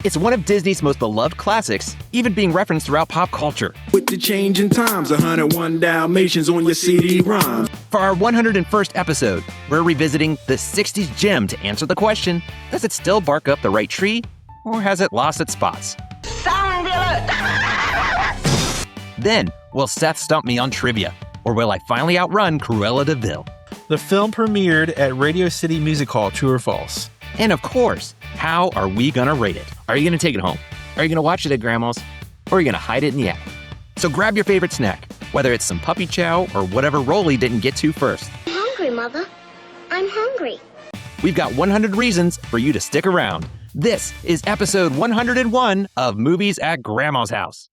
It's one of Disney's most beloved classics, even being referenced throughout pop culture. With the changing times, 101 Dalmatians on your CD-ROM. For our 101st episode, we're revisiting the 60s gem to answer the question, does it still bark up the right tree, or has it lost its spots? Sound the alert! Then, will Seth stump me on trivia, or will I finally outrun Cruella De Vil? The film premiered at Radio City Music Hall, true or false? And of course, how are we gonna rate it? Are you gonna take it home? Are you gonna watch it at Grandma's? Or are you gonna hide it in the attic? So grab your favorite snack, whether it's some puppy chow or whatever Rolly didn't get to first. I'm hungry, Mother. I'm hungry. We've got 100 reasons for you to stick around. This is episode 101 of Movies at Grandma's House.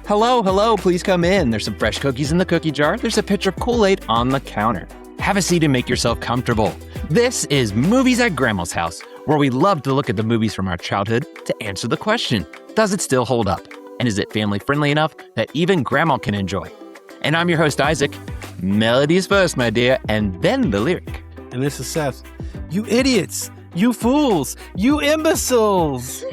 Hello, please come in. There's some fresh cookies in the cookie jar. There's a pitcher of Kool-Aid on the counter. Have a seat and make yourself comfortable. This is Movies at Grandma's House, where we love to look at the movies from our childhood to answer the question, does it still hold up? And is it family-friendly enough that even Grandma can enjoy? And I'm your host, Isaac. Melodies first, my dear, and then the lyric. And this is Seth. You idiots! You fools! You imbeciles!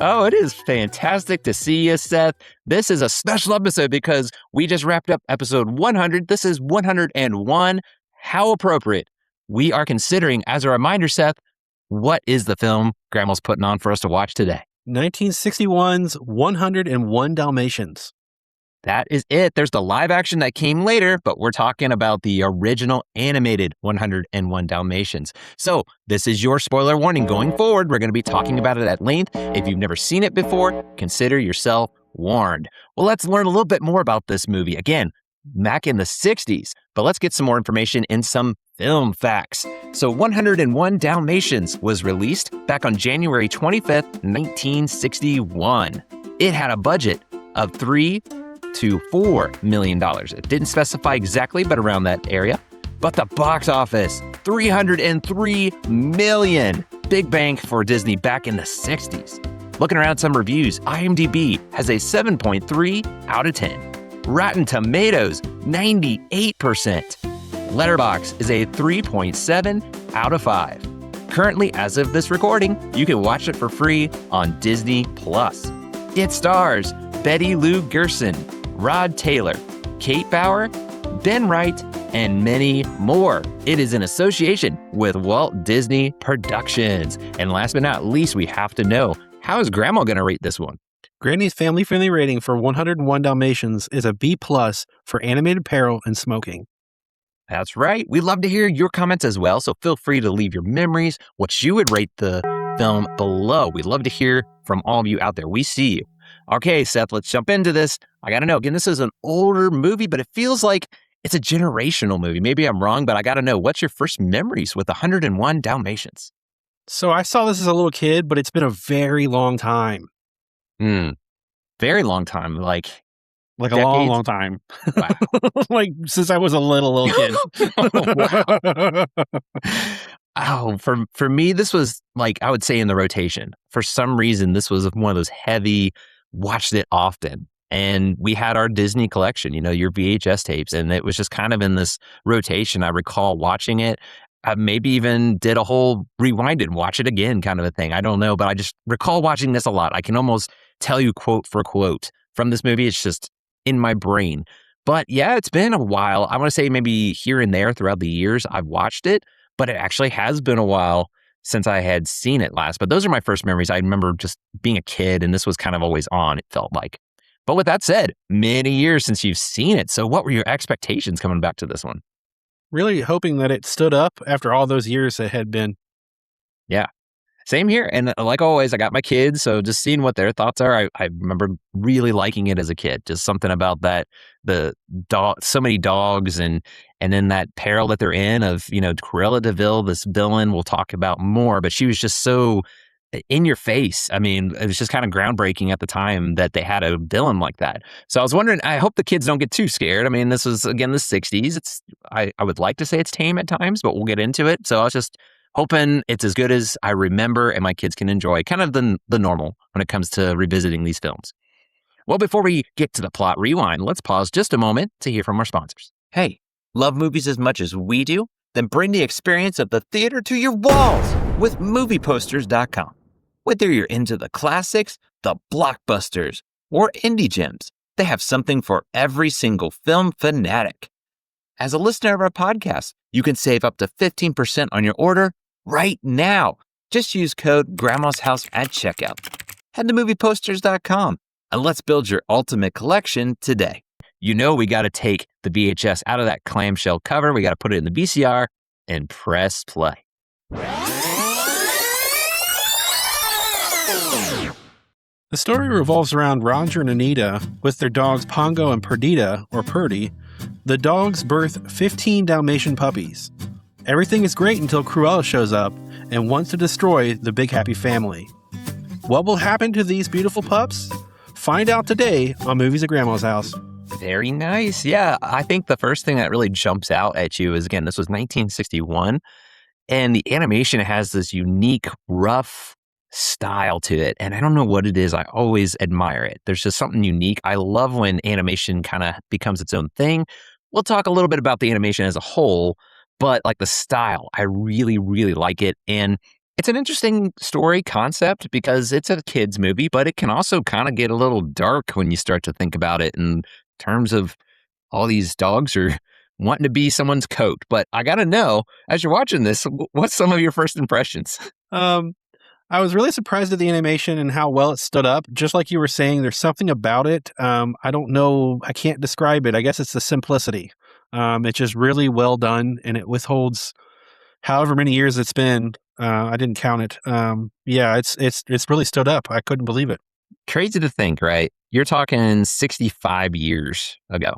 Oh, it is fantastic to see you, Seth. This is a special episode because we just wrapped up episode 100. This is 101. How appropriate. We are considering, as a reminder, Seth, what is the film Grandma's putting on for us to watch today? 1961's 101 Dalmatians. That is it. There's the live action that came later, but we're talking about the original animated 101 Dalmatians. So this is your spoiler warning going forward. We're going to be talking about it at length. If you've never seen it before, consider yourself warned. Well, let's learn a little bit more about this movie. Again, back in the 60s, but let's get some more information in some film facts. So 101 Dalmatians was released back on January 25th, 1961. It had a budget of $3 to $4 million. It didn't specify exactly, but around that area. But the box office, $303 million. Big bank for Disney back in the 60s. Looking around some reviews, IMDb has a 7.3 out of 10. Rotten Tomatoes, 98%. Letterboxd is a 3.7 out of 5. Currently, as of this recording, you can watch it for free on Disney+. It stars Betty Lou Gerson, Rod Taylor, Kate Bauer, Ben Wright, and many more. It is in association with Walt Disney Productions. And last but not least, we have to know, how is Grandma going to rate this one? Granny's family-friendly rating for 101 Dalmatians is a B+ for animated apparel and smoking. That's right. We'd love to hear your comments as well, so feel free to leave your memories, what you would rate the film below. We'd love to hear from all of you out there. We see you. Okay, Seth, let's jump into this. I got to know, again, this is an older movie, but it feels like it's a generational movie. Maybe I'm wrong, but I got to know, what's your first memories with 101 Dalmatians? So I saw this as a little kid, but it's been a very long time. Very long time, like a decades? long time. Wow. Like since I was a little kid. Oh, wow. Oh, for me, this was like, I would say in the rotation. For some reason, this was one of those heavy, watched it often. And we had our Disney collection, your VHS tapes. And it was just kind of in this rotation. I recall watching it. I maybe even did a whole rewind it and watch it again kind of a thing. I don't know, but I just recall watching this a lot. I can almost tell you quote for quote from this movie. It's just in my brain. But yeah, it's been a while. I want to say maybe here and there throughout the years I've watched it. But it actually has been a while since I had seen it last. But those are my first memories. I remember just being a kid, and this was kind of always on, it felt like. But with that said, many years since you've seen it. So what were your expectations coming back to this one? Really hoping that it stood up after all those years it had been. Yeah. Same here. And like always, I got my kids, so just seeing what their thoughts are. I remember really liking it as a kid. Just something about that, the dog, so many dogs, and then that peril that they're in of, Cruella De Vil, this villain we'll talk about more, but she was just so in your face. I mean, it was just kind of groundbreaking at the time that they had a villain like that. So I was wondering, I hope the kids don't get too scared. I mean, this was, again, the 60s. I would like to say it's tame at times, but we'll get into it. So I was just hoping it's as good as I remember and my kids can enjoy, kind of the normal when it comes to revisiting these films. Well, before we get to the plot rewind, let's pause just a moment to hear from our sponsors. Hey, Love movies as much as we do? Then bring the experience of the theater to your walls with movieposters.com. Whether you're into the classics, the blockbusters, or indie gems, they have something for every single film fanatic. As a listener of our podcast, you can save up to 15% on your order right now. Just use code Grandma's House at checkout. Head to movieposters.com and let's build your ultimate collection today. You know we got to take the VHS out of that clamshell cover. We got to put it in the VCR and press play. The story revolves around Roger and Anita with their dogs Pongo and Perdita, or Purdy. The dogs birth 15 Dalmatian puppies. Everything is great until Cruella shows up and wants to destroy the big happy family. What will happen to these beautiful pups? Find out today on Movies at Grandma's House. Very nice. Yeah, I think the first thing that really jumps out at you is, again, this was 1961, and the animation has this unique, rough style to it. And I don't know what it is. I always admire it. There's just something unique. I love when animation kind of becomes its own thing. We'll talk a little bit about the animation as a whole, but like the style, I really, really like it. And it's an interesting story concept because it's a kid's movie, but it can also kind of get a little dark when you start to think about it in terms of all these dogs are wanting to be someone's coat. But I got to know, as you're watching this, what's some of your first impressions? I was really surprised at the animation and how well it stood up. Just like you were saying, there's something about it. I don't know. I can't describe it. I guess it's the simplicity. It's just really well done, and it withholds however many years it's been. I didn't count it. Yeah, it's really stood up. I couldn't believe it. Crazy to think, right? You're talking 65 years ago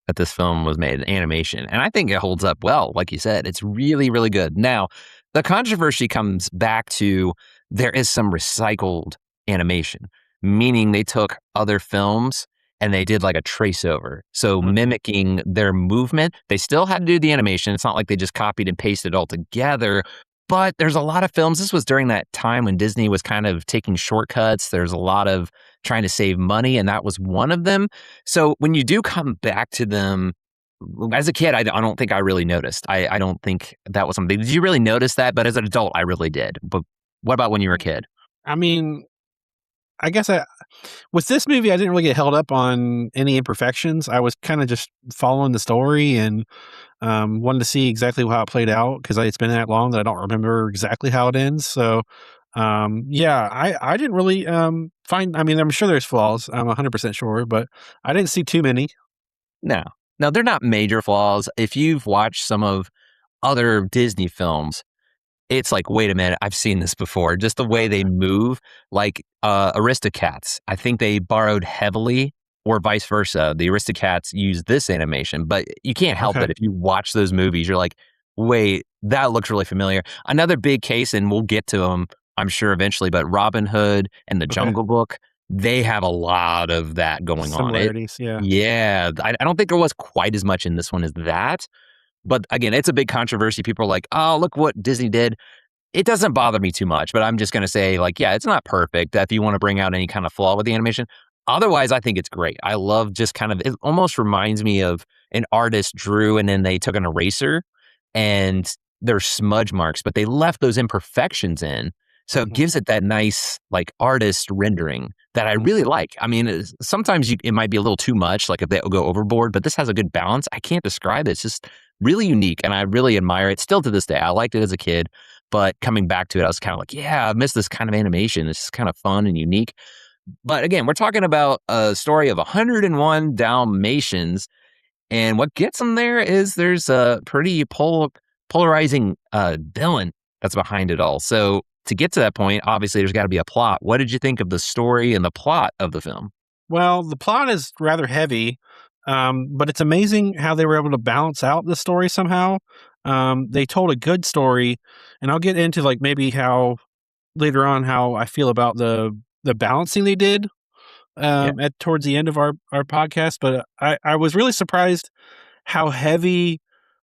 that this film was made in animation. And I think it holds up well. Like you said, it's really, really good. Now, the controversy comes back to there is some recycled animation, meaning they took other films and they did like a trace over. So mimicking their movement, they still had to do the animation. It's not like they just copied and pasted it all together. But there's a lot of films. This was during that time when Disney was kind of taking shortcuts. There's a lot of trying to save money, and that was one of them. So when you do come back to them, as a kid, I don't think I really noticed. I don't think that was something. Did you really notice that? But as an adult, I really did. But what about when you were a kid? I mean, I guess with this movie, I didn't really get held up on any imperfections. I was kind of just following the story and wanted to see exactly how it played out because it's been that long that I don't remember exactly how it ends. So, yeah, I didn't really find. I mean, I'm sure there's flaws. I'm 100% sure, but I didn't see too many. No, they're not major flaws. If you've watched some of other Disney films, it's like, wait a minute, I've seen this before. Just the way they move, like Aristocats. I think they borrowed heavily, or vice versa. The Aristocats use this animation, but you can't help it. If you watch those movies, you're like, wait, that looks really familiar. Another big case, and we'll get to them, I'm sure, eventually, but Robin Hood and the Jungle Book, they have a lot of that going on. Yeah. I don't think there was quite as much in this one as that. But again, it's a big controversy. People are like, oh, look what Disney did. It doesn't bother me too much, but I'm just going to say, like, yeah, it's not perfect if you want to bring out any kind of flaw with the animation. Otherwise, I think it's great. I love just kind of, it almost reminds me of an artist drew and then they took an eraser and there's smudge marks, but they left those imperfections in. So it gives it that nice, like, artist rendering that I really like. I mean, sometimes it might be a little too much, like if they go overboard, but this has a good balance. I can't describe it. It's just really unique, and I really admire it still to this day. I liked it as a kid, but coming back to it, I was kind of like, yeah, I miss this kind of animation. It's kind of fun and unique. But again, we're talking about a story of 101 Dalmatians, and what gets them there is there's a pretty polarizing villain that's behind it all. So to get to that point, obviously, there's got to be a plot. What did you think of the story and the plot of the film? Well, the plot is rather heavy, but it's amazing how they were able to balance out the story somehow. They told a good story, and I'll get into like maybe how later on how I feel about the balancing they did towards the end of our podcast. But I was really surprised how heavy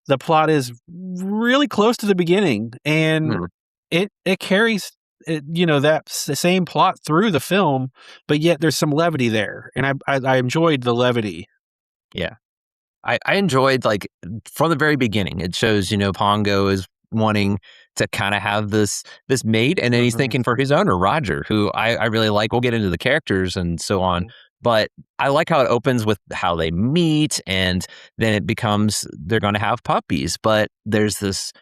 the plot is really close to the beginning, and it carries that same plot through the film, but yet there's some levity there, and I enjoyed the levity. Yeah. I enjoyed like from the very beginning. It shows, Pongo is wanting to kind of have this mate, and then he's Mhm. thinking for his owner, Roger, who I really like. We'll get into the characters and so on. But I like how it opens with how they meet, and then it becomes they're going to have puppies. But there's this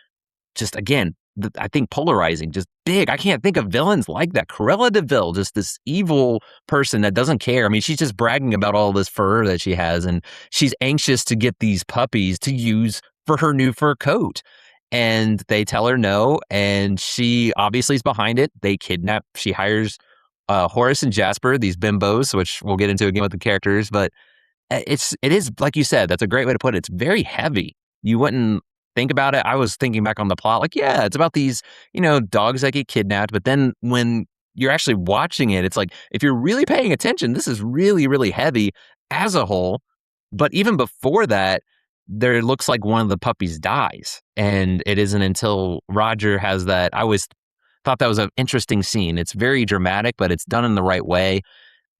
just again, I think polarizing, just big. I can't think of villains like that. Cruella De Vil, just this evil person that doesn't care. I mean, she's just bragging about all this fur that she has, and she's anxious to get these puppies to use for her new fur coat. And they tell her no, and she obviously is behind it. She hires Horace and Jasper, these bimbos, which we'll get into again with the characters, but it is like you said, that's a great way to put it. It's very heavy. You wouldn't think about it. I was thinking back on the plot, like, yeah, it's about these, dogs that get kidnapped. But then when you're actually watching it, it's like, if you're really paying attention, this is really, really heavy as a whole. But even before that, there looks like one of the puppies dies. And it isn't until Roger has that. I always thought that was an interesting scene. It's very dramatic, but it's done in the right way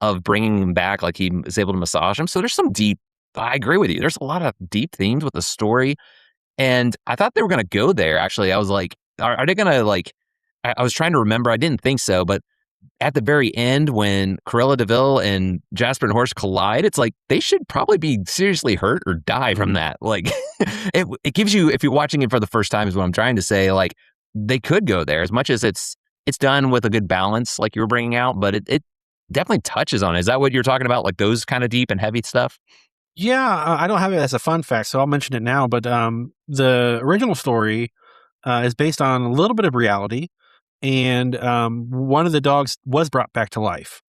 of bringing him back, like he is able to massage him. So there's some deep, I agree with you. There's a lot of deep themes with the story. And I thought they were going to go there. Actually, I was like, are they going to like, I was trying to remember. I didn't think so. But at the very end, when Cruella De Vil and Jasper and Horace collide, it's like they should probably be seriously hurt or die from that. Like it gives you, if you're watching it for the first time is what I'm trying to say, like they could go there as much as it's done with a good balance like you were bringing out, but it definitely touches on it. Is that what you're talking about? Like those kind of deep and heavy stuff? Yeah, I don't have it as a fun fact, so I'll mention it now. But the original story is based on a little bit of reality, and one of the dogs was brought back to life.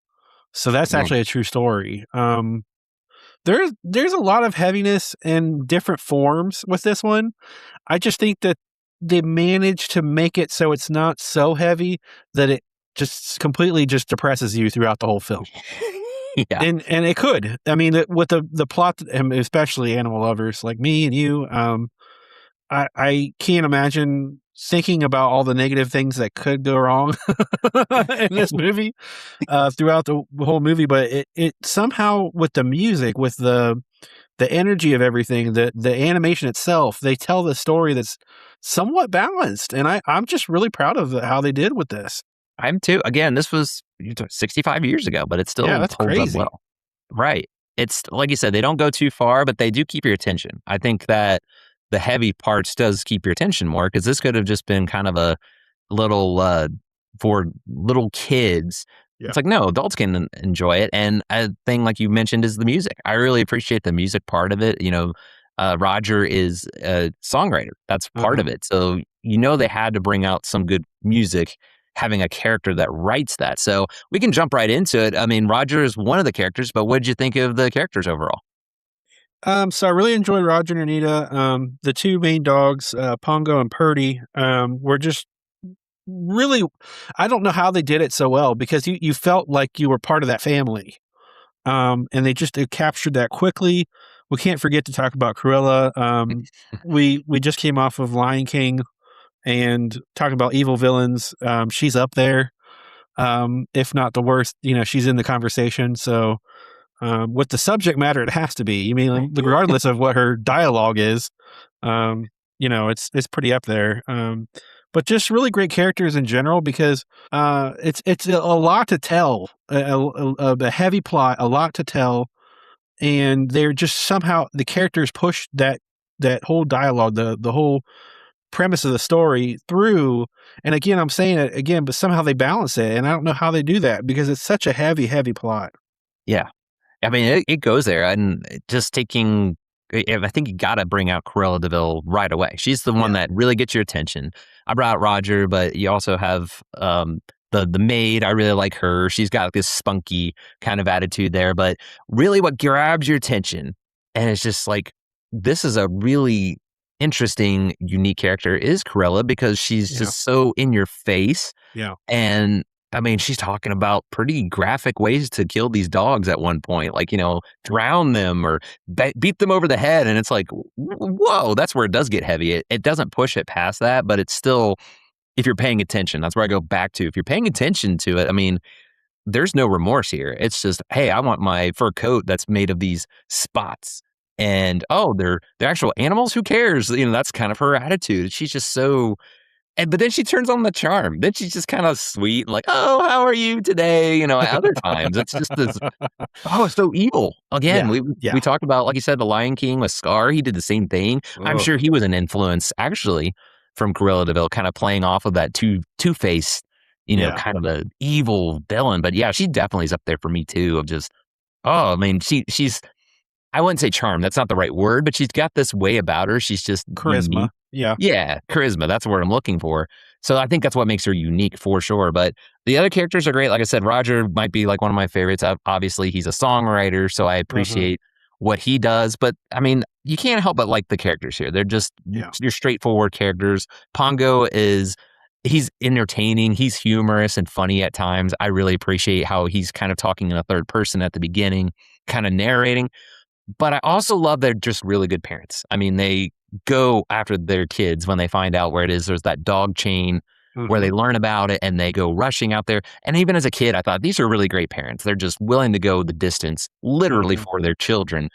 So that's actually a true story. There's a lot of heaviness in different forms with this one. I just think that they managed to make it so it's not so heavy that it just completely just depresses you throughout the whole film. Yeah. And it could. I mean, with the plot, especially animal lovers like me and you, I can't imagine thinking about all the negative things that could go wrong in this movie throughout the whole movie. But it somehow, with the music, with the energy of everything, the animation itself, they tell the story that's somewhat balanced. And I'm just really proud of how they did with this. I'm too. Again, this was 65 years ago, but it still that's holds crazy. up well. Right. It's like you said, they don't go too far, but they do keep your attention. I think that the heavy parts does keep your attention more, because this could have just been kind of a little for little kids. Yeah. It's like, no, adults can enjoy it. And a thing like you mentioned is the music. I really appreciate the music part of it. Roger is a songwriter. That's part of it. So, they had to bring out some good music, having a character that writes that. So we can jump right into it. I mean, Roger is one of the characters, but what did you think of the characters overall? So I really enjoyed Roger and Anita. The two main dogs, Pongo and Purdy, were just really, I don't know how they did it so well, because you felt like you were part of that family. And they just captured that quickly. We can't forget to talk about Cruella. We just came off of Lion King, and talking about evil villains. She's up there. If not the worst, she's in the conversation. So with the subject matter, it has to be. Regardless of what her dialogue is, it's pretty up there. But just really great characters in general, because it's a lot to tell, a heavy plot, a lot to tell, and they're just somehow the characters push that whole dialogue, the whole premise of the story through. And again, I'm saying it again, but somehow they balance it, and I don't know how they do that, because it's such a heavy plot. Yeah. I mean, it goes there, and just taking, I think you got to bring out Cruella De Vil right away. She's the one that really gets your attention. I brought out Roger, but you also have the maid. I really like her. She's got this spunky kind of attitude there, but really what grabs your attention, and it's just like, this is a really interesting, unique character, is Cruella, because she's just so in your face. Yeah. And I mean, she's talking about pretty graphic ways to kill these dogs at one point, like, drown them or beat them over the head. And it's like, whoa, that's where it does get heavy. It doesn't push it past that, but it's still, if you're paying attention, that's where I go back to. If you're paying attention to it, I mean, there's no remorse here. It's just, hey, I want my fur coat that's made of these spots. And they're actual animals. Who cares? That's kind of her attitude. She's just so. But then she turns on the charm. Then she's just kind of sweet, like, "Oh, how are you today?" At other times, it's just this. Oh, it's so evil. Again, we talked about, like you said, the Lion King with Scar. He did the same thing. I'm sure he was an influence, actually, from Cruella De Vil, kind of playing off of that two-faced, kind of an evil villain. But yeah, she definitely is up there for me too. Of just, she's. I wouldn't say charm. That's not the right word, but she's got this way about her. She's just charisma. Unique. Yeah, charisma. That's what I'm looking for. So I think that's what makes her unique for sure. But the other characters are great. Like I said, Roger might be like one of my favorites. Obviously, he's a songwriter, so I appreciate what he does. But you can't help but like the characters here. They're just your straightforward characters. Pongo he's entertaining. He's humorous and funny at times. I really appreciate how he's kind of talking in a third person at the beginning, kind of narrating. But I also love they're just really good parents. They go after their kids when they find out where it is. There's that dog chain where they learn about it and they go rushing out there. And even as a kid, I thought these are really great parents. They're just willing to go the distance, literally for their children,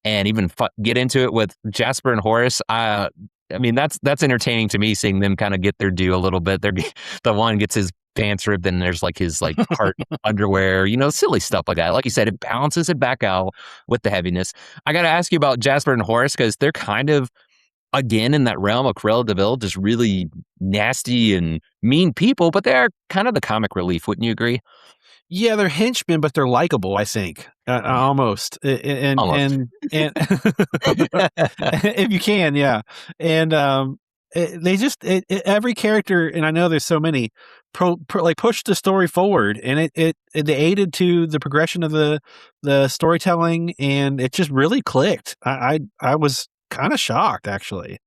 and even get into it with Jasper and Horace. That's entertaining to me, seeing them kind of get their due a little bit. The one gets his pants ripped and there's like his heart underwear, silly stuff like that. Like you said, it balances it back out with the heaviness. I got to ask you about Jasper and Horace because they're kind of, again, in that realm of Cruella De Vil, just really nasty and mean people, but they're kind of the comic relief. Wouldn't you agree? Yeah, they're henchmen, but they're likable, I think. Almost. And if you can, yeah. And they just every character, and I know there's so many, push the story forward, and they aided to the progression of the storytelling, and it just really clicked. I was kind of shocked, actually.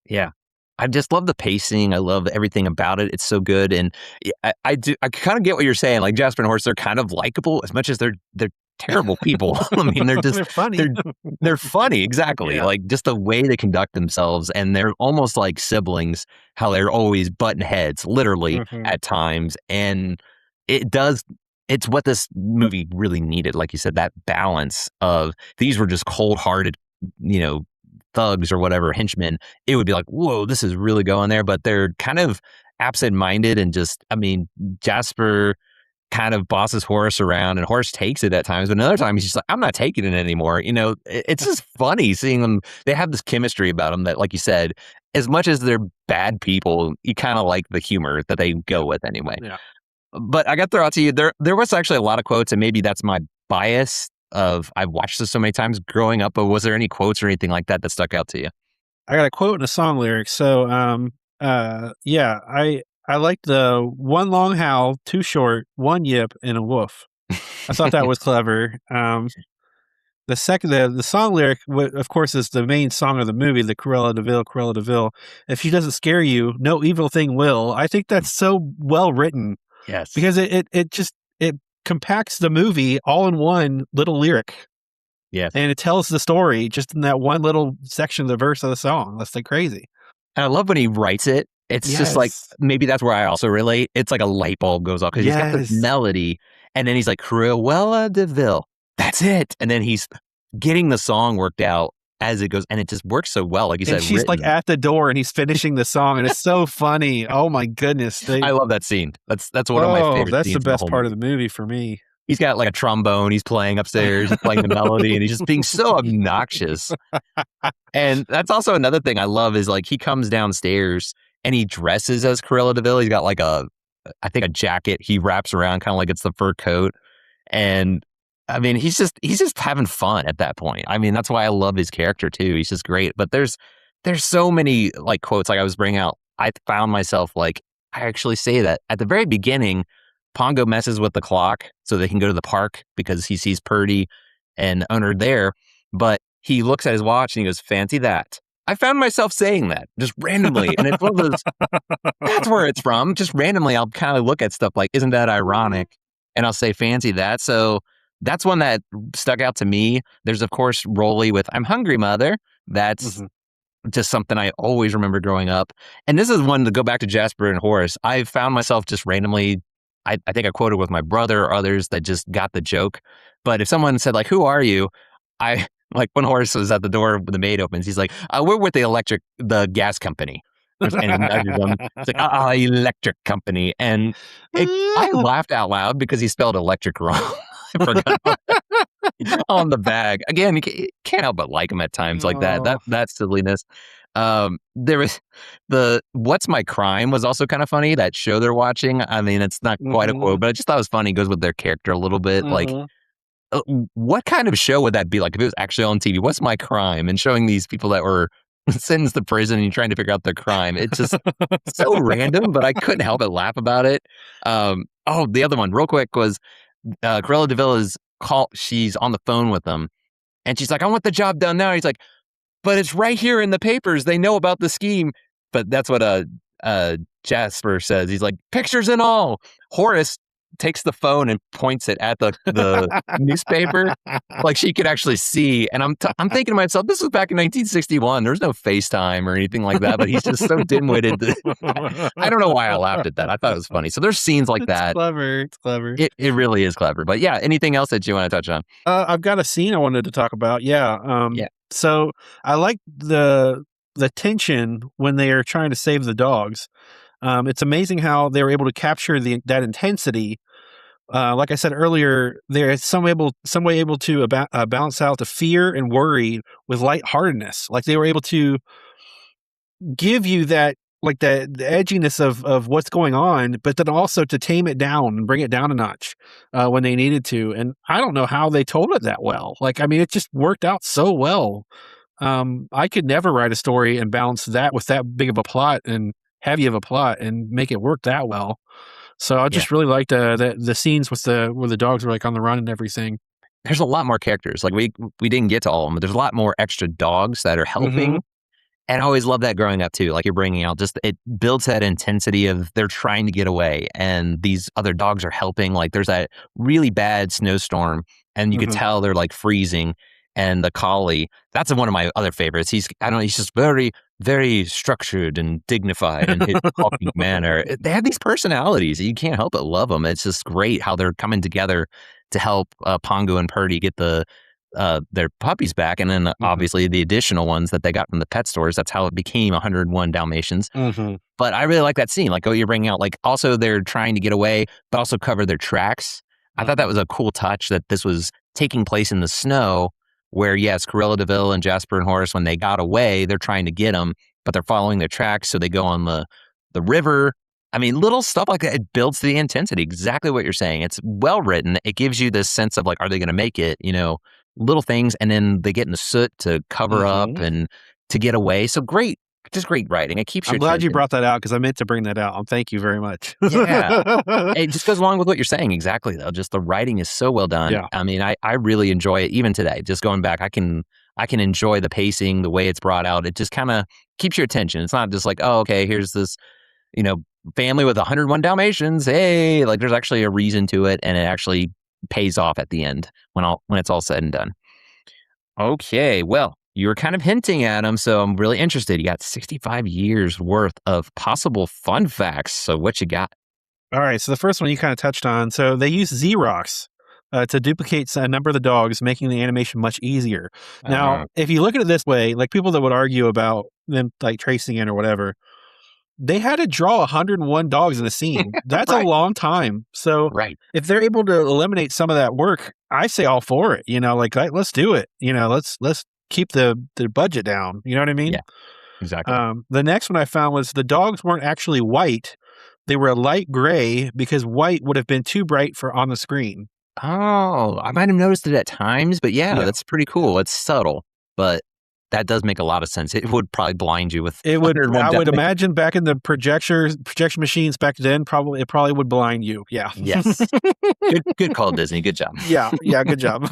Yeah. I just love the pacing. I love everything about it. It's so good. And I kind of get what you're saying. Like Jasper and Horace, they're kind of likable as much as they're terrible people. They're just they're funny. They're funny. Exactly. Yeah. Like just the way they conduct themselves. And they're almost like siblings, how they're always button heads, literally at times. And it's what this movie really needed. Like you said, that balance of these were just cold-hearted, thugs or whatever, henchmen. It would be like, whoa, this is really going there. But they're kind of absent-minded and just, Jasper kind of bosses Horace around and Horace takes it at times. But another time he's just like, I'm not taking it anymore. It's just funny seeing them. They have this chemistry about them that, like you said, as much as they're bad people, you kind of like the humor that they go with anyway. Yeah. But I got to throw out to you, there was actually a lot of quotes, and maybe that's my bias of I've watched this so many times growing up, but was there any quotes or anything like that stuck out to you? I got a quote and a song lyric. So, I like the one long howl, too short, one yip, and a woof. I thought that was clever. The song lyric, of course, is the main song of the movie, the Cruella De Vil, Cruella De Vil. If she doesn't scare you, no evil thing will. I think that's so well written. Yes. Because it compacts the movie all in one little lyric. Yes. And it tells the story just in that one little section of the verse of the song. That's like crazy. And I love when he writes it. It's just like, maybe that's where I also relate. It's like a light bulb goes off because he's got this melody and then he's like, Cruella De Vil. That's it. And then he's getting the song worked out as it goes. And it just works so well. Like you said, she's like at the door and he's finishing the song and it's so funny. Oh my goodness. I love that scene. That's one of my favorite that's scenes. The best part of the movie for me. He's got like a trombone. He's playing upstairs, he's playing the melody, and he's just being so obnoxious. And that's also another thing I love is like he comes downstairs and he dresses as Cruella De Vil. He's got like a jacket he wraps around, kind of like it's the fur coat. And he's just having fun at that point. That's why I love his character too. He's just great. But there's so many like quotes like I was bringing out. I found myself like, I actually say that at the very beginning, Pongo messes with the clock so they can go to the park because he sees Purdy and Owner there. But he looks at his watch and he goes, fancy that. I found myself saying that just randomly. And it's one of those, that's where it's from. Just randomly, I'll kind of look at stuff like, isn't that ironic? And I'll say, fancy that. So that's one that stuck out to me. There's, of course, Rolly with I'm hungry, mother. That's just something I always remember growing up. And this is one to go back to Jasper and Horace. I found myself just randomly, I think I quoted with my brother or others that just got the joke. But if someone said like, who are you? I Like when Horace was at the door when the maid opens, he's like, we're with the gas company. And he nudges him. It's like, electric company. And I laughed out loud because he spelled electric wrong. I forgot on the bag. Again, you can't help but like him at times like that. That silliness. There was the What's My Crime was also kind of funny. That show they're watching. I mean, it's not quite a quote, but I just thought it was funny. It goes with their character a little bit. Like, what kind of show would that be like if it was actually on TV? What's My Crime? And showing these people that were sentenced to prison and you're trying to figure out their crime. It's just so random, but I couldn't help but laugh about it. The other one real quick was Cruella De Vil she's on the phone with him and she's like, I want the job done now. He's like, but it's right here in the papers. They know about the scheme. But that's what Jasper says. He's like, pictures and all. Horace takes the phone and points it at the newspaper, like she could actually see. And I'm thinking to myself, this was back in 1961. There's no FaceTime or anything like that, but he's just so dim-witted. I don't know why I laughed at that. I thought it was funny. So there's scenes like that. It's clever. It really is clever. But yeah, anything else that you want to touch on? I've got a scene I wanted to talk about. Yeah. So I like the tension when they are trying to save the dogs. It's amazing how they were able to capture that intensity. Like I said earlier, there is some way able to balance out the fear and worry with lightheartedness. Like they were able to give you that, like the edginess of what's going on, but then also to tame it down and bring it down a notch when they needed to. And I don't know how they told it that well. Like, I mean, it just worked out so well. I could never write a story and balance that with that big of a plot and heavy of a plot and make it work that well. So I just really liked the scenes with where the dogs were like on the run and everything. There's a lot more characters. Like we didn't get to all of them, but there's a lot more extra dogs that are helping. And I always love that growing up too. Like you're bringing out it builds that intensity of they're trying to get away and these other dogs are helping. Like there's that really bad snowstorm and you could tell they're like freezing. And the collie, that's one of my other favorites. He's just very, very structured and dignified in his talking manner. They have these personalities. You can't help but love them. It's just great how they're coming together to help Pongo and Perdita get their puppies back. And then obviously the additional ones that they got from the pet stores. That's how it became 101 Dalmatians. But I really like that scene. Like, you're bringing out, like, also they're trying to get away, but also cover their tracks. I thought that was a cool touch that this was taking place in the snow. Where, yes, Cruella De Vil and Jasper and Horace, when they got away, they're trying to get them, but they're following their tracks, so they go on the river. I mean, little stuff like that, it builds the intensity, exactly what you're saying. It's well written. It gives you this sense of, like, are they going to make it? You know, little things, and then they get in the soot to cover up and to get away. So great. Just great writing. It keeps your I'm glad attention. you brought that out because I meant to bring that out. Thank you very much. Yeah. It just goes along with what you're saying. Exactly, though. Just the writing is so well done. Yeah. I mean, I really enjoy it even today. Just going back, I can enjoy the pacing, the way it's brought out. It just kind of keeps your attention. It's not just like, oh, okay, here's this, family with 101 Dalmatians. Hey, like there's actually a reason to it, and it actually pays off at the end when it's all said and done. Okay, well, you were kind of hinting at them, so I'm really interested. You got 65 years worth of possible fun facts. So what you got? All right. So the first one you kind of touched on. So they use Xerox to duplicate a number of the dogs, making the animation much easier. Now, if you look at it this way, like people that would argue about them like tracing it or whatever, they had to draw 101 dogs in a scene. That's a long time. So if they're able to eliminate some of that work, I say all for it. Let's do it. Let's keep the budget down. You know what I mean? Yeah, exactly. The next one I found was the dogs weren't actually white. They were a light gray because white would have been too bright for on the screen. Oh, I might have noticed it at times, but yeah, that's pretty cool. It's subtle, but that does make a lot of sense. It would probably blind you with it would. I would imagine back in the projection machines back then, it probably would blind you. Yeah. Yes. Good call, Disney. Good job. Yeah. Good job.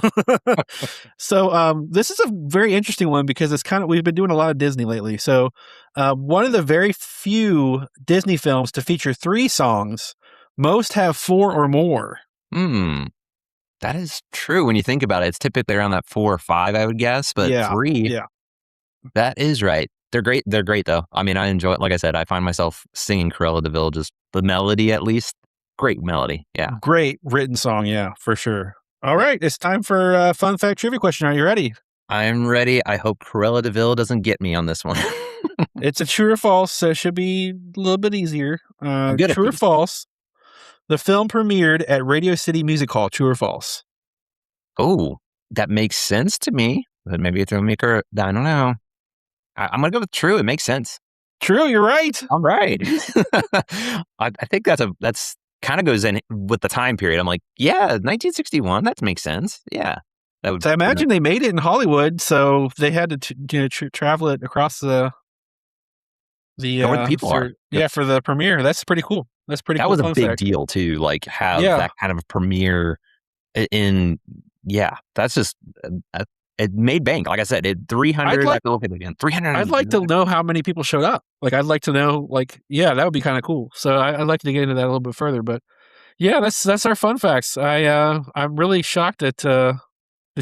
So this is a very interesting one because we've been doing a lot of Disney lately. So one of the very few Disney films to feature 3 songs. Most have 4 or more. That is true. When you think about it, it's typically around that 4 or 5, I would guess, but 3. Yeah. That is right. They're great. They're great, though. I mean, I enjoy it. Like I said, I find myself singing Cruella De Vil, just the melody, at least. Great melody. Yeah. Great written song. Yeah, for sure. All right. It's time for a fun fact trivia question. Are you ready? I'm ready. I hope Cruella De Vil doesn't get me on this one. It's a true or false, so it should be a little bit easier. I'm good at True or these. false? The film premiered at Radio City Music Hall. True or false? Oh, that makes sense to me. But maybe it's a maker. I don't know. I'm going to go with true. It makes sense. True, you're right. All right. I think that's kind of goes in with the time period. I'm like, yeah, 1961. That makes sense. Yeah. That would. So I imagine they made it in Hollywood, so they had to travel it across the Where the people are. for the premiere. That's pretty cool. That's pretty That cool. was a fun big fact. deal too. Like have Yeah. that kind of premiere in. Yeah, that's just it made bank. Like I said, it 300. I have to look at it again. 300. I'd like to know how many people showed up. Like I'd like to know. Like that would be kind of cool. So I'd like to get into that a little bit further. But yeah, that's our fun facts. I'm really shocked that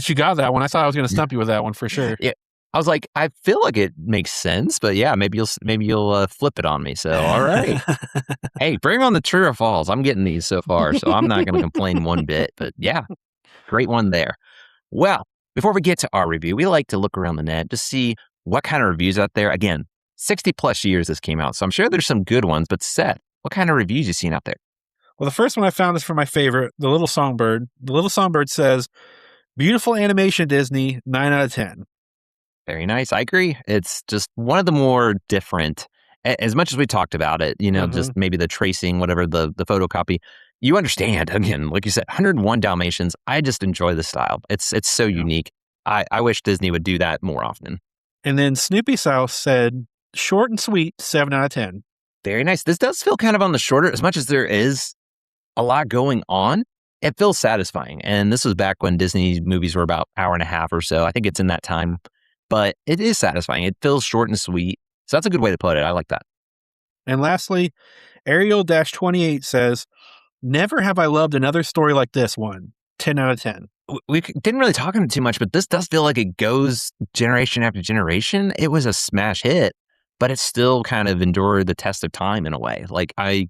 you got that one. I thought I was going to stump you with that one for sure. Yeah. I was like, I feel like it makes sense, but yeah, maybe you'll flip it on me. So, all right. Hey, bring on the true or false. I'm getting these so far, so I'm not going to complain one bit. But yeah, great one there. Well, before we get to our review, we like to look around the net to see what kind of reviews out there. Again, 60 plus years this came out, so I'm sure there's some good ones. But Seth, what kind of reviews you seen out there? Well, the first one I found is from my favorite, The Little Songbird. The Little Songbird says, "Beautiful animation, Disney, 9 out of 10. Very nice. I agree. It's just one of the more different, as much as we talked about it, just maybe the tracing, whatever, the photocopy, you understand, again, like you said, 101 Dalmatians. I just enjoy the style. It's so unique. I wish Disney would do that more often. And then Snoopy South said, "Short and sweet, 7 out of 10. Very nice. This does feel kind of on the shorter, as much as there is a lot going on. It feels satisfying. And this was back when Disney movies were about hour and a half or so. I think it's in that time. But it is satisfying. It feels short and sweet. So that's a good way to put it. I like that. And lastly, Ariel-28 says, "Never have I loved another story like this one. 10 out of 10. We didn't really talk on it too much, but this does feel like it goes generation after generation. It was a smash hit, but it still kind of endured the test of time in a way. Like I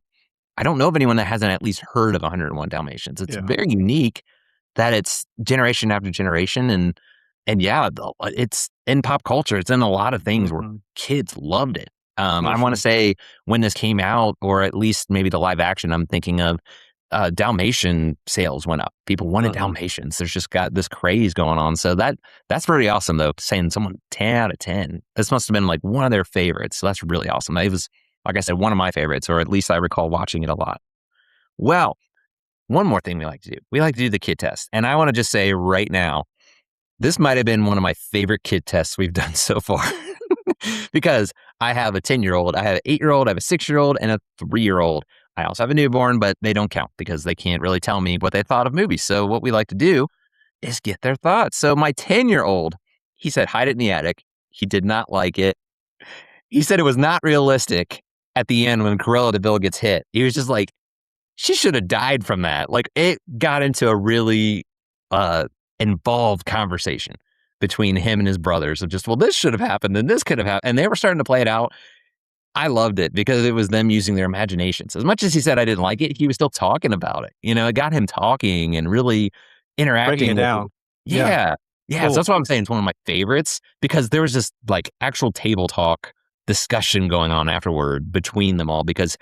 don't know of anyone that hasn't at least heard of 101 Dalmatians. It's very unique that it's generation after generation. And yeah, it's in pop culture. It's in a lot of things where kids loved it. I want to say when this came out, or at least maybe the live action I'm thinking of, Dalmatian sales went up. People wanted Dalmatians. There's just got this craze going on. So that's pretty awesome, though, saying someone 10 out of 10. This must have been like one of their favorites. So that's really awesome. It was, like I said, one of my favorites, or at least I recall watching it a lot. Well, one more thing we like to do. We like to do the kid test. And I want to just say right now, this might have been one of my favorite kid tests we've done so far because I have a 10-year-old, I have an 8-year-old, I have a 6-year-old, and a 3-year-old. I also have a newborn, but they don't count because they can't really tell me what they thought of movies. So what we like to do is get their thoughts. So my 10-year-old, he said, hide it in the attic. He did not like it. He said it was not realistic at the end when Cruella De Vil gets hit. He was just like, she should have died from that. Like it got into a really involved conversation between him and his brothers of just, well, this should have happened and this could have happened. And they were starting to play it out. I loved it because it was them using their imaginations. As much as he said I didn't like it, he was still talking about it. It got him talking and really interacting. Breaking it down. Yeah. Cool. So that's why I'm saying it's one of my favorites because there was just like actual table talk discussion going on afterward between them all because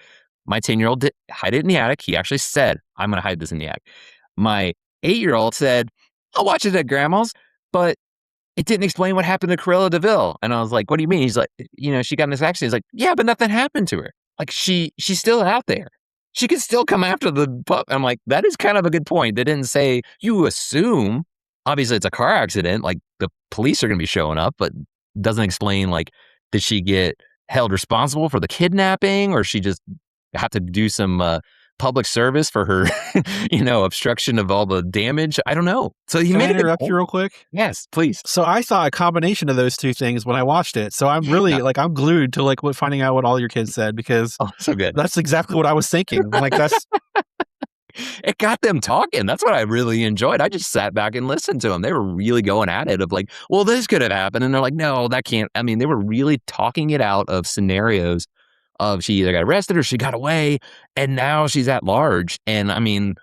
my 10-year-old did hide it in the attic. He actually said, I'm going to hide this in the attic. My 8-year-old said, I'll watch it at grandma's, but it didn't explain what happened to Cruella De Vil. And I was like, what do you mean? He's like, she got in this accident. He's like, yeah, but nothing happened to her. Like she's still out there. She can still come after the pup. I'm like, that is kind of a good point. They didn't say, you assume, obviously it's a car accident. Like the police are going to be showing up, but doesn't explain like, did she get held responsible for the kidnapping or she just have to do some public service for her, obstruction of all the damage? I don't know. So he made Can I interrupt you real quick? Yes, please. So I saw a combination of those two things when I watched it. So I'm really I'm glued to finding out what all your kids said because so good. That's exactly what I was thinking. That's it got them talking. That's what I really enjoyed. I just sat back and listened to them. They were really going at it of like, well, this could have happened. And they're like, no, that can't. I mean, they were really talking it out of scenarios of she either got arrested or she got away and now she's at large. And I mean,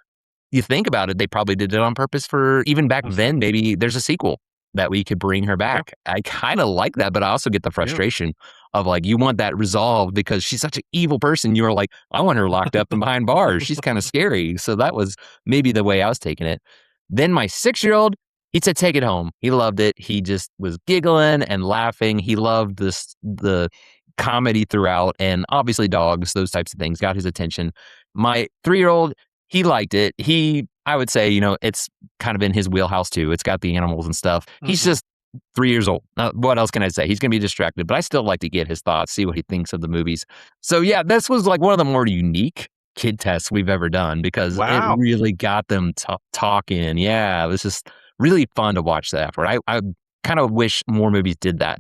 you think about it, they probably did it on purpose for even back then, maybe there's a sequel. that we could bring her back. I kind of like that, but I also get the frustration of like, you want that resolved because she's such an evil person. You were like, I want her locked up and behind bars. She's kind of scary. So that was maybe the way I was taking it. Then my 6-year-old, he said, take it home. He loved it. He just was giggling and laughing. He loved the comedy throughout, and obviously dogs, those types of things got his attention. My 3-year-old, he liked it. I would say, it's kind of in his wheelhouse too. It's got the animals and stuff. He's just 3 years old. What else can I say? He's going to be distracted, but I still like to get his thoughts, see what he thinks of the movies. So yeah, this was like one of the more unique kid tests we've ever done because it really got them talking. Yeah, it was just really fun to watch that effort. I kind of wish more movies did that.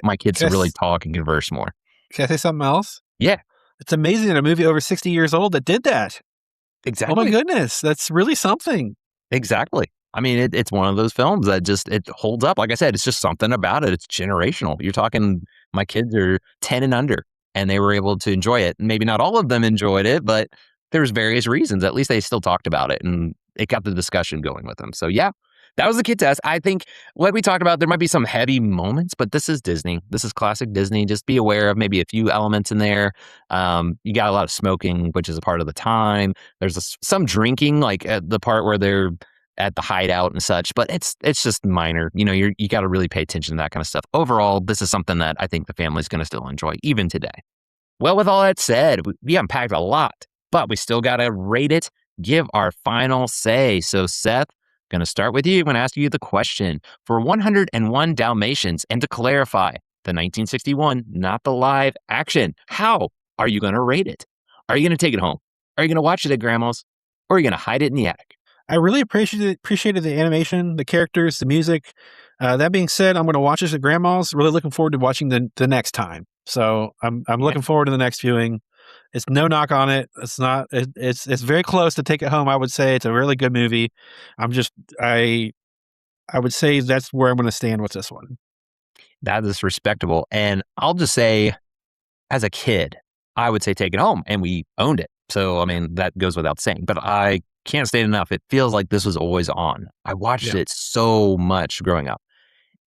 My kids to really talk and converse more. Can I say something else? Yeah. It's amazing that a movie over 60 years old that did that. Exactly. Oh my goodness. That's really something. Exactly. I mean, it's one of those films that it holds up. Like I said, it's just something about it. It's generational. You're talking, my kids are 10 and under, and they were able to enjoy it. Maybe not all of them enjoyed it, but there's various reasons. At least they still talked about it, and it got the discussion going with them. So yeah, that was the kid test. I think what we talked about, there might be some heavy moments, but this is Disney. This is classic Disney. Just be aware of maybe a few elements in there. You got a lot of smoking, which is a part of the time. There's some drinking, like at the part where they're at the hideout and such, but it's just minor. You got to really pay attention to that kind of stuff. Overall, this is something that I think the family's going to still enjoy even today. Well, with all that said, we unpacked a lot, but we still got to rate it, give our final say. So Seth, going to start with you. I'm going to ask you the question. For 101 Dalmatians, and to clarify, the 1961, not the live action, how are you going to rate it? Are you going to take it home? Are you going to watch it at Grandma's? Or are you going to hide it in the attic? I really appreciated the animation, the characters, the music. That being said, I'm going to watch this at Grandma's. Really looking forward to watching the next time. So I'm looking forward to the next viewing. It's no knock on it. It's not. It's very close to take it home. I would say it's a really good movie. I would say that's where I'm going to stand with this one. That is respectable. And I'll just say, as a kid, I would say take it home, and we owned it. So I mean that goes without saying. But I can't state enough. It feels like this was always on. I watched it so much growing up,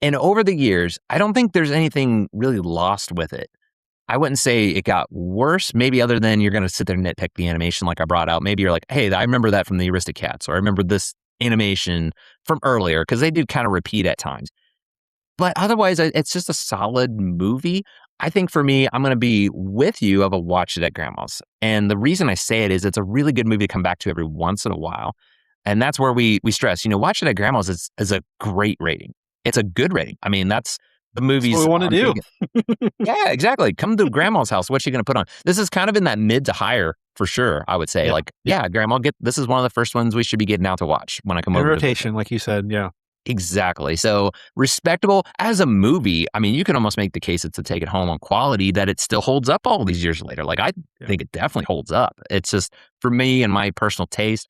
and over the years, I don't think there's anything really lost with it. I wouldn't say it got worse, maybe other than you're going to sit there and nitpick the animation like I brought out. Maybe you're like, hey, I remember that from the Aristocats, or I remember this animation from earlier, because they do kind of repeat at times. But otherwise, it's just a solid movie. I think for me, I'm going to be with you of a watch it at Grandma's. And the reason I say it is it's a really good movie to come back to every once in a while. And that's where we stress, watch it at Grandma's is a great rating. It's a good rating. I mean, that's the movies. That's what we want to do. Yeah, exactly. Come to Grandma's house. What's she going to put on? This is kind of in that mid to higher for sure, I would say. Grandma, this is one of the first ones we should be getting out to watch when I come over. Rotation, like you said, yeah. Exactly. So respectable as a movie. I mean, you can almost make the case it's to take it home on quality that it still holds up all these years later. Like I think it definitely holds up. It's just for me and my personal taste,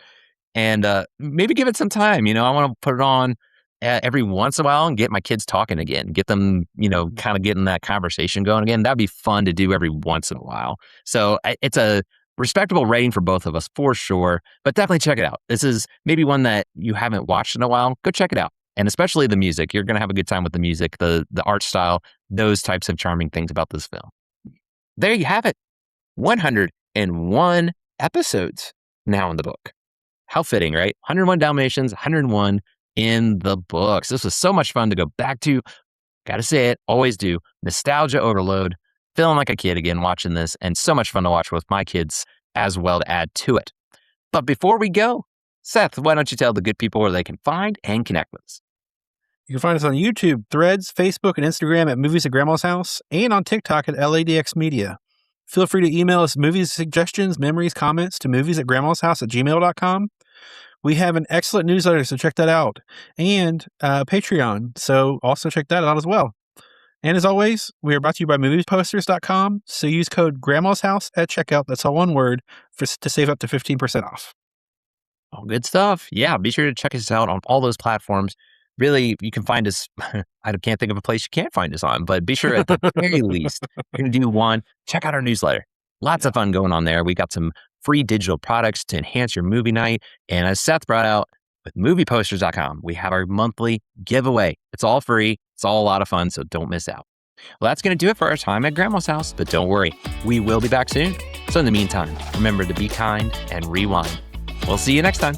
and maybe give it some time. I want to put it on every once in a while and get my kids talking again, get them, kind of getting that conversation going again. That'd be fun to do every once in a while. So it's a respectable rating for both of us for sure, but definitely check it out. This is maybe one that you haven't watched in a while. Go check it out. And especially the music. You're going to have a good time with the music, the art style, those types of charming things about this film. There you have it. 101 episodes now in the book. How fitting, right? 101 Dalmatians, 101 in the books. This was so much fun to go back to. Gotta say it, always do. Nostalgia overload. Feeling like a kid again watching this, and so much fun to watch with my kids as well to add to it. But before we go, Seth, why don't you tell the good people where they can find and connect with us? You can find us on YouTube, Threads, Facebook, and Instagram at Movies at Grandma's House, and on TikTok at LADX Media. Feel free to email us movies suggestions, memories, comments to moviesatgrandmashouse@gmail.com. We have an excellent newsletter, so check that out. And Patreon, so also check that out as well. And as always, we are brought to you by moviesposters.com, so use code Grandma's House at checkout, that's all one word, to save up to 15% off. All good stuff. Yeah, be sure to check us out on all those platforms. Really, you can find us. I can't think of a place you can't find us on, but be sure at the very least, you're going to do one. Check out our newsletter. Lots of fun going on there. We got some free digital products to enhance your movie night. And as Seth brought out, with movieposters.com, we have our monthly giveaway. It's all free. It's all a lot of fun, so don't miss out. Well, that's going to do it for our time at Grandma's house, but don't worry, we will be back soon. So in the meantime, remember to be kind and rewind. We'll see you next time.